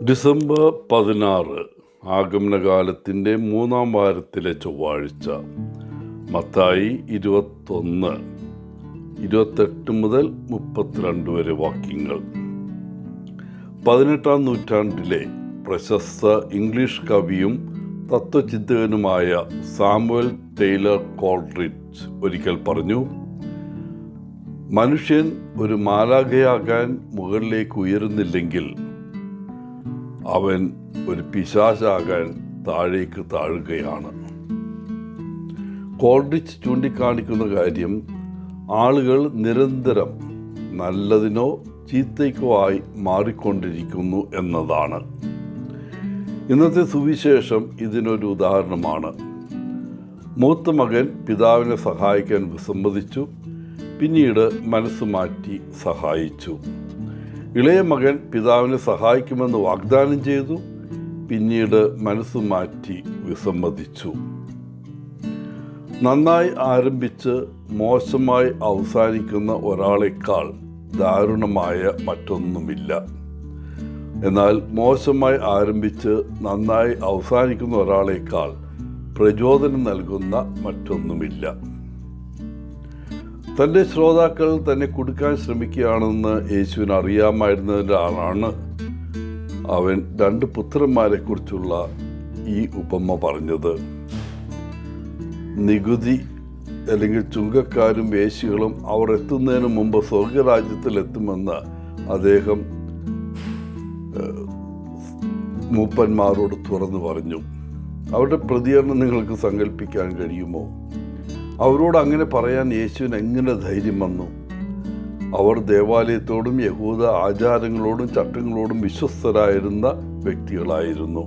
December 16 ആഗമനകാലത്തിൻ്റെ 3-ാം വാരത്തിലെ ചൊവ്വാഴ്ച. മത്തായി 21, 28 മുതൽ 32 വരെ വാക്യങ്ങൾ. 18-ാം നൂറ്റാണ്ടിലെ പ്രശസ്ത ഇംഗ്ലീഷ് കവിയും തത്വചിന്തകനുമായ സാമുവൽ ടൈലർ കോൾറിഡ്ജ് ഒരിക്കൽ പറഞ്ഞു, മനുഷ്യൻ ഒരു മാലാഖയാകാൻ മുകളിലേക്ക് ഉയരുന്നില്ലെങ്കിൽ അവൻ ഒരു പിശാചാകാൻ താഴേക്ക് താഴുകയാണ്. കോൾറിഡ്ജ് ചൂണ്ടിക്കാണിക്കുന്ന കാര്യം ആളുകൾ നിരന്തരം നല്ലതിനോ ചീത്തയ്ക്കോ ആയി മാറിക്കൊണ്ടിരിക്കുന്നു എന്നതാണ്. ഇന്നത്തെ സുവിശേഷം ഇതിനൊരു ഉദാഹരണമാണ്. മൂത്ത മകൻ പിതാവിനെ സഹായിക്കാൻ വിസമ്മതിച്ചു, പിന്നീട് മനസ്സ് മാറ്റി സഹായിച്ചു. ഇളയ മകൻ പിതാവിനെ സഹായിക്കുമെന്ന് വാഗ്ദാനം ചെയ്തു, പിന്നീട് മനസ്സ് മാറ്റി വിസമ്മതിച്ചു. നന്നായി ആരംഭിച്ച് മോശമായി അവസാനിക്കുന്ന ഒരാളെക്കാൾ ദാരുണമായ മറ്റൊന്നുമില്ല. എന്നാൽ മോശമായി ആരംഭിച്ച് നന്നായി അവസാനിക്കുന്ന ഒരാളെക്കാൾ പ്രചോദനം നൽകുന്ന മറ്റൊന്നുമില്ല. തൻ്റെ ശ്രോതാക്കൾ തന്നെ കുടുക്കാൻ ശ്രമിക്കുകയാണെന്ന് യേശുവിന് അറിയാമായിരുന്നതിനാലാണ് അവൻ 2 പുത്രന്മാരെക്കുറിച്ചുള്ള ഈ ഉപമ പറഞ്ഞത്. നികുതി അല്ലെങ്കിൽ ചുങ്കക്കാരും വേശ്യകളും അവർ എത്തുന്നതിന് മുമ്പ് സ്വർഗരാജ്യത്തിൽ എത്തുമെന്ന് അദ്ദേഹം മൂപ്പന്മാരോട് തുറന്നു പറഞ്ഞു. അവരുടെ പ്രതികരണം നിങ്ങൾക്ക് സങ്കല്പിക്കാൻ കഴിയുമോ? അവരോട് അങ്ങനെ പറയാൻ യേശുവിന് എങ്ങനെ ധൈര്യം വന്നു? അവർ ദേവാലയത്തോടും യഹൂദ ആചാരങ്ങളോടും ചട്ടങ്ങളോടും വിശ്വസ്തരായിരുന്ന വ്യക്തികളായിരുന്നു.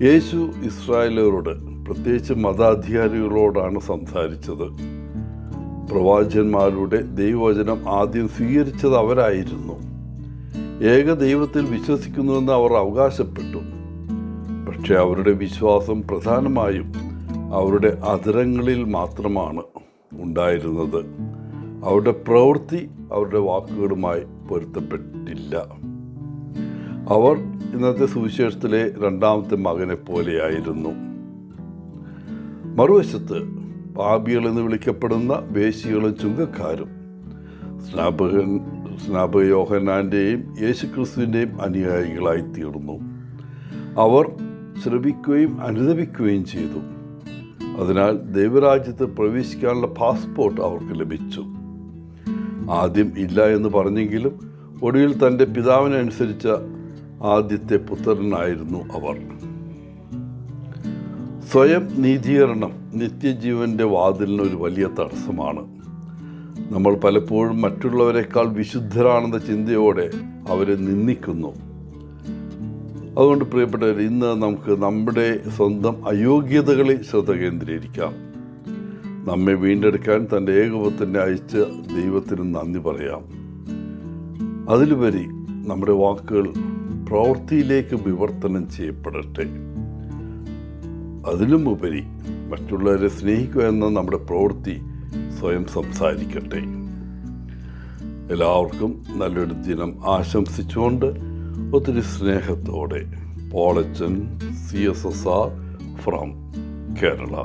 യേശു ഇസ്രായേലരോട്, പ്രത്യേകിച്ച് മതാധികാരികളോടാണ് സംസാരിച്ചത്. പ്രവാചകന്മാരുടെ ദൈവവചനം ആദ്യം സ്വീകരിച്ചത് അവരായിരുന്നു. ഏക ദൈവത്തിൽ വിശ്വസിക്കുന്നുവെന്ന് അവർ അവകാശപ്പെട്ടു. പക്ഷേ അവരുടെ വിശ്വാസം പ്രധാനമായും അവരുടെ അധരങ്ങളിൽ മാത്രമാണ് ഉണ്ടായിരുന്നത്. അവരുടെ പ്രവൃത്തി അവരുടെ വാക്കുകളുമായി പൊരുത്തപ്പെട്ടില്ല. അവർ ഇന്നത്തെ സുവിശേഷത്തിലെ 2-ാമത്തെ മകനെ പോലെയായിരുന്നു. മറുവശത്ത് പാപികൾ എന്ന് വിളിക്കപ്പെടുന്ന വേശ്യകളും ചുങ്കക്കാരും സ്നാപക യോഹന്നാൻ്റെയും യേശുക്രിസ്തുവിൻ്റെയും അനുയായികളായി തീർന്നു. അവർ ശ്രവിക്കുകയും അനുദപിക്കുകയും ചെയ്തു. അതിനാൽ ദൈവരാജ്യത്ത് പ്രവേശിക്കാനുള്ള പാസ്പോർട്ട് അവർക്ക് ലഭിച്ചു. ആദ്യം ഇല്ല എന്ന് പറഞ്ഞെങ്കിലും ഒടുവിൽ തൻ്റെ പിതാവിനനുസരിച്ച ആദ്യത്തെ പുത്രനായിരുന്നു അവർ. സ്വയം നീതീകരണം നിത്യജീവൻ്റെ വാതിലിന് ഒരു വലിയ തടസ്സമാണ്. നമ്മൾ പലപ്പോഴും മറ്റുള്ളവരെക്കാൾ വിശുദ്ധരാണെന്ന ചിന്തയോടെ അവരെ നിന്ദിക്കുന്നു. അതുകൊണ്ട് പ്രിയപ്പെട്ടവർ, ഇന്ന് നമുക്ക് നമ്മുടെ സ്വന്തം അയോഗ്യതകളിൽ ശ്രദ്ധ കേന്ദ്രീകരിക്കാം. നമ്മെ വീണ്ടെടുക്കാൻ തൻ്റെ ഏകപുത്രനെ അയച്ച ദൈവത്തിന് നന്ദി പറയാം. അതിലുപരി നമ്മുടെ വാക്കുകൾ പ്രവൃത്തിയിലേക്ക് വിവർത്തനം ചെയ്യപ്പെടട്ടെ. അതിലുമുപരി മറ്റുള്ളവരെ സ്നേഹിക്കുക എന്ന നമ്മുടെ പ്രവൃത്തി സ്വയം സംസാരിക്കട്ടെ. എല്ലാവർക്കും നല്ലൊരു ദിനം ആശംസിച്ചുകൊണ്ട് ഒത്തിരി സ്നേഹത്തോടെ പോളച്ചൻ CSSR ഫ്രം കേരള.